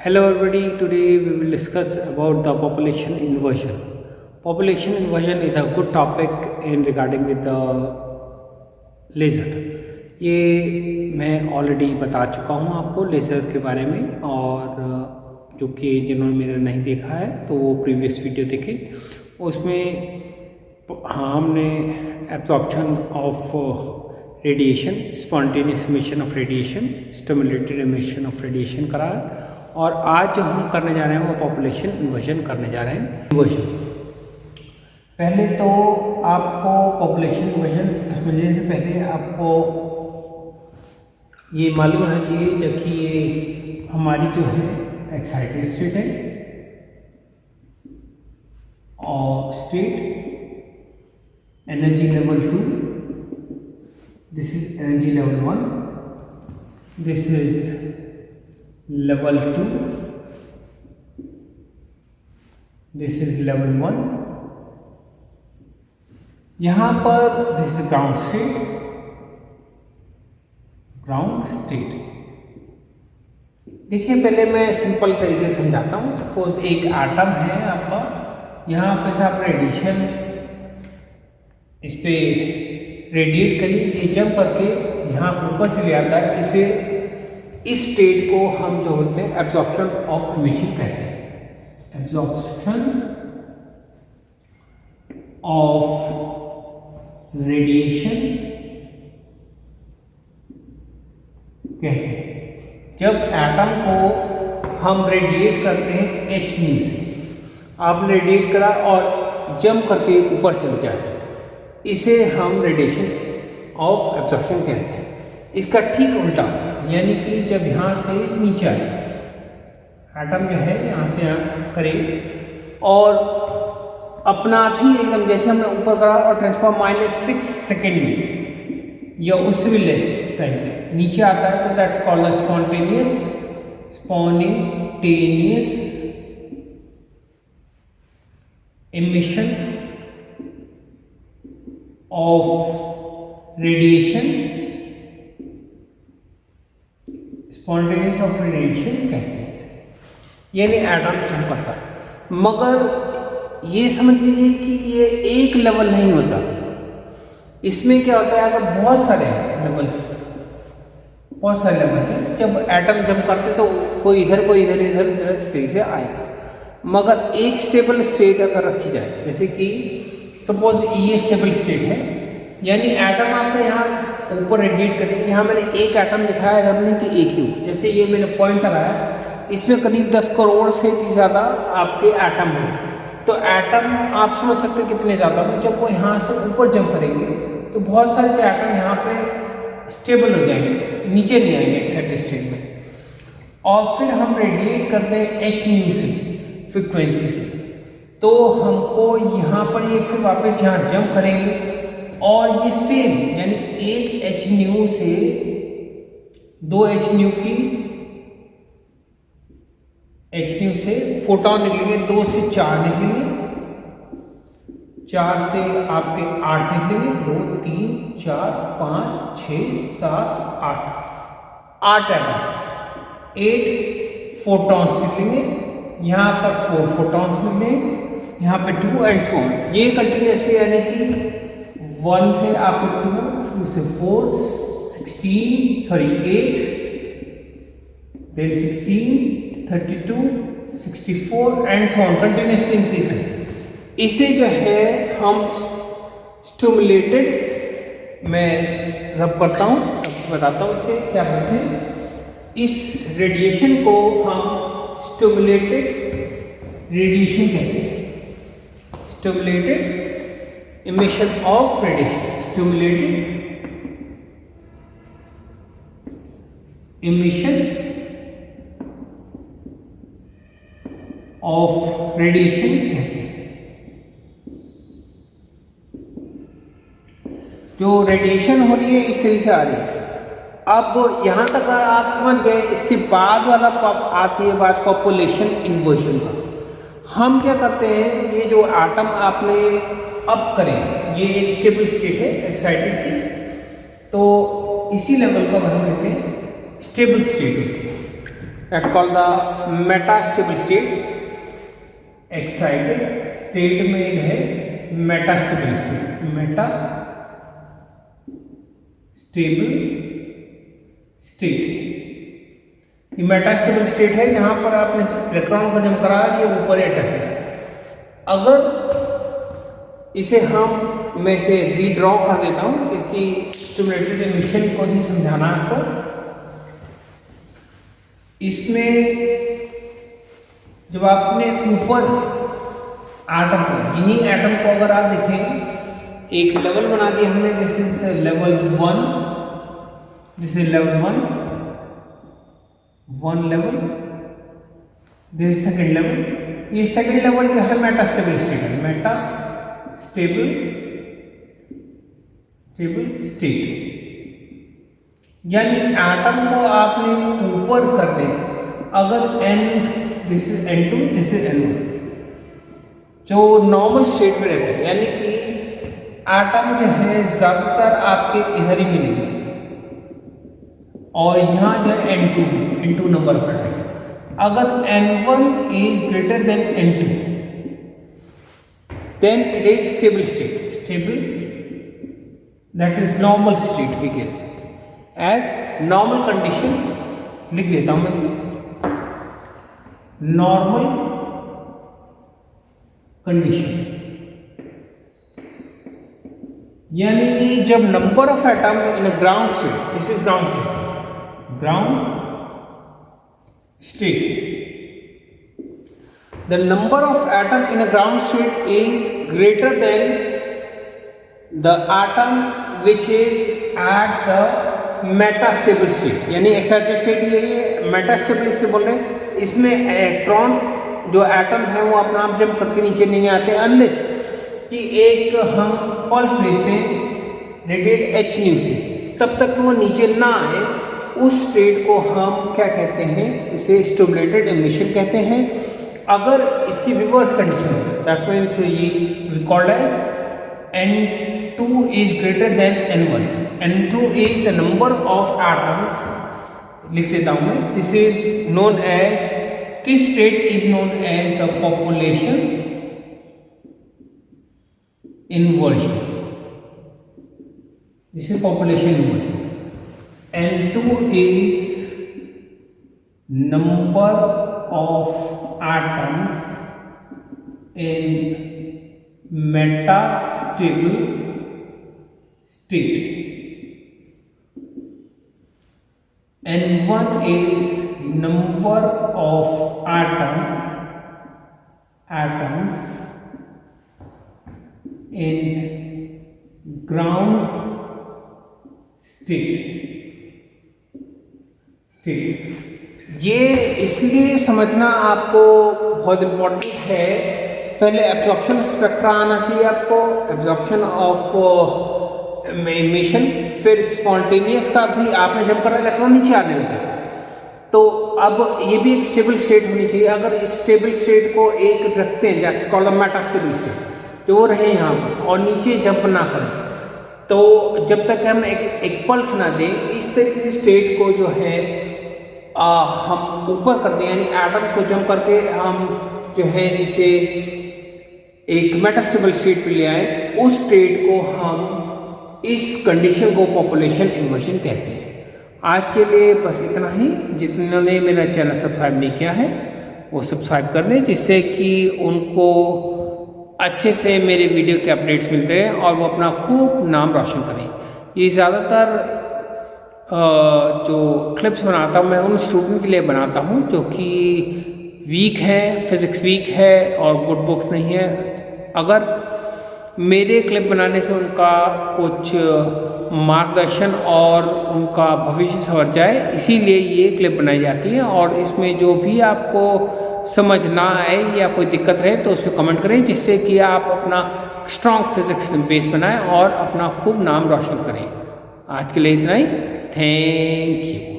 Hello everybody, today we will discuss about the population inversion. Population inversion is a good topic in regarding with the laser. ये मैं already बता चुका हूँ आपको laser के बारे में, और जो कि जिन्होंने मेरा नहीं देखा है तो वो प्रीवियस वीडियो देखें. उसमें हमने absorption of radiation, spontaneous emission of radiation, stimulated emission of radiation करा है. और आज जो हम करने जा रहे हैं वो पॉपुलेशन इन्वर्जन करने जा रहे हैं. इन्वर्जन पहले तो आपको पॉपुलेशन इन्वर्जन समझने से पहले आपको ये मालूम होना चाहिए कि ये हमारी जो है एक्साइटेड स्टेट है और state energy level 2, this is energy level 1, this is level 2, this is level 1. यहाँ पर this is ground state. देखिए पहले मैं सिंपल तरीके से समझाता हूँ. सपोज एक एटम है आपका, यहाँ पे से आप रेडिएशन इस पे रेडिएट करिए, ये जंप करके यहाँ ऊपर चले आता है. इसे इस स्टेट को हम जो बोलते हैं एब्जॉर्प्शन ऑफ इमिशन कहते हैं. एब्जॉर्प्शन ऑफ रेडिएशन कहते हैं. जब एटम को हम रेडिएट करते हैं एच न्यू से, आपने रेडिएट करा और जंप करके ऊपर चले जाए, इसे हम रेडिएशन ऑफ एब्जॉर्प्शन कहते हैं. इसका ठीक उल्टा, यानी कि जब यहाँ से नीचे आए एटम जो है यहाँ से यहाँ करे और अपना भी एकदम जैसे हमने ऊपर करा और ट्रांसफर -6 सेकेंड में या उससे भी लेस टाइम में नीचे आता है, तो that's called spontaneous emission of radiation. Spontaneous of radiation कहते हैं, यानी एटम जंप करता है. मगर ये समझ लीजिए कि ये एक लेवल नहीं होता. इसमें क्या होता है, अगर बहुत सारे लेवल्स हैं, जब एटम जंप करते तो कोई इधर कोई इधर इस तरीके से आएगा. मगर एक स्टेबल स्टेट अगर रखी जाए, जैसे कि सपोज ये स्टेबल स्टेट है, यानी एटम आपने यहाँ ऊपर रेडिएट करेंगे. यहाँ मैंने एक एटम दिखाया है हमने कि एक ही, जैसे ये मैंने पॉइंट लगाया, इसमें करीब 10 करोड़ से भी ज़्यादा आपके एटम हैं. तो एटम आप समझ सकते कितने ज़्यादा होंगे. जब वो यहाँ से ऊपर जंप करेंगे तो बहुत सारे जो एटम यहाँ पे स्टेबल हो जाएंगे, नीचे नहीं आएंगे एक्साइटेड स्टेट में. और फिर हम रेडिएट करते हैं एच न्यू से, फ्रिक्वेंसी से, तो हमको यहाँ पर ये फिर वापस यहाँ जंप करेंगे और ये सेम, यानी एक एच न्यू से 2 एच न्यू की एच न्यू से फोटॉन निकलेंगे, 2 से 4 निकलेंगे, 4 से आपके 8 निकलेंगे, 2 3 4 5 6 7 8 एटम, 8 फोटॉन्स निकलेंगे. यहाँ पर 4 फोटॉन्स निकलेंगे, यहाँ पे 2 एंड सो ऑन. ये कंटिन्यूसली, यानी कि 1 से आपको 2 से 4 8 then 16 32 64 and so on, continuously increase है. इसे जो है हम स्टिमुलेटेड, मैं रब करता हूँ, बताता हूँ इसे क्या कहते हैं. इस रेडिएशन को हम स्टिमुलेटेड रेडिएशन कहते हैं. Stimulated emission of radiation, stimulated emission of radiation कहते हैं. जो रेडिएशन हो रही है इस तरीके से आ रही है. अब यहाँ तक आप समझ गए. इसके बाद वाला आती है बात पॉपुलेशन इन्वर्जन का. हम क्या करते हैं, ये जो एटम आपने अब करें, ये एक स्टेबल स्टेट है एक्साइटेड की, तो इसी लेवल का हम लेते हैं स्टेबल स्टेट होती है. That's called the metastable state. Excited state में है मेटास्टेबल स्टेट, मेटास्टेबल स्टेट। ये मेटास्टेबल स्टेट है जहां पर आपने इलेक्ट्रॉन का जम करा ये ऊपर अटक है। अगर इसे मैं इसे रीड्रॉ कर देता हूं क्योंकि स्टिमुलेटेड एमिशन को ही समझाना है आपको। इसमें जब आपने ऊपर एटम को, इन्हीं एटम को अगर आप देखेंगे एक लेवल बना दिया हमने, this is level 1, this is level 1 level, this is second level. ये सेकेंड लेवल जो है मेटास्टेबल स्टेट है, मेटास्टेबल स्टेट। यानी एटम को आपने ऊपर कर दे, अगर n, this is n2, this is n1, जो नॉर्मल स्टेट में रहते हैं, यानी कि एटम जो है ज्यादातर आपके इधर ही मिलेंगे और यहाँ जो है n2 है, n2 नंबर ऑफ एटम। अगर n1 is greater than n2 then it is stable state, stable that is normal state we can say as normal condition. लिख देता हूं मैं इसमें नॉर्मल कंडीशन, यानी कि जब number of atom in a ground state, this is ground state, ground state, the number of atom in a ground state is greater than the atom which is at the metastable state। यानी excited state ये metastable इसमें बोल रहे हैं, इसमें electron जो atom है वो अपना आप जंप करके नीचे नहीं आते अनलेस कि एक हम पल्स भेजते हैं रेडिएट h न्यू से, तब तक वो नीचे ना आए। उस स्टेट को हम क्या कहते हैं, इसे स्टिमुलेटेड एमिशन कहते हैं। अगर इसकी रिवर्स कंडीशन है दैट मीन्स ये called as n2 is greater than n1, n2 is the number of atoms, लिख देता हूं मैं, this is known as, this state is known as the population inversion, this is population inversion। n2 is number of atoms in metastable state, n1 is number of atoms in ground state। ये इसलिए समझना आपको बहुत important है, पहले absorption spectra आना चाहिए आपको, एब्जॉर्प्शन ऑफ एमिशन, फिर स्पॉन्टेनियस का भी आपने जब करा इलेक्ट्रॉन नीचे आने लगा, तो अब ये भी एक स्टेबल स्टेट होनी चाहिए। अगर इस स्टेबल स्टेट को एक रखते हैं that's called the metastable state, जो वो रहे यहाँ पर और नीचे जंप ना करें, तो जब तक हम एक पल्स ना दें, इस तरीके से स्टेट को जो है हम ऊपर कर दें, यानी एटम्स को जंप करके हम जो है इसे एक मेटास्टेबल स्टेट पे ले आए, उस स्टेट को हम इस कंडीशन को पॉपुलेशन इन्वर्शन कहते हैं। आज के लिए बस इतना ही। जिन्होंने मेरा चैनल सब्सक्राइब नहीं किया है वो सब्सक्राइब कर दें, जिससे कि उनको अच्छे से मेरे वीडियो के अपडेट्स मिलते हैं और वो अपना खूब नाम रोशन करें। ये ज़्यादातर जो क्लिप्स बनाता हूँ मैं उन स्टूडेंट के लिए बनाता हूँ जो कि वीक है, फिज़िक्स वीक है और गुड बुक्स नहीं है। अगर मेरे क्लिप बनाने से उनका कुछ मार्गदर्शन और उनका भविष्य संवर जाए, इसीलिए ये क्लिप बनाई जाती है। और इसमें जो भी आपको समझ ना आए या कोई दिक्कत रहे तो उसमें कमेंट करें, जिससे कि आप अपना स्ट्रॉन्ग फिजिक्स बेस बनाएं और अपना खूब नाम रोशन करें। आज के लिए इतना ही। Thank you.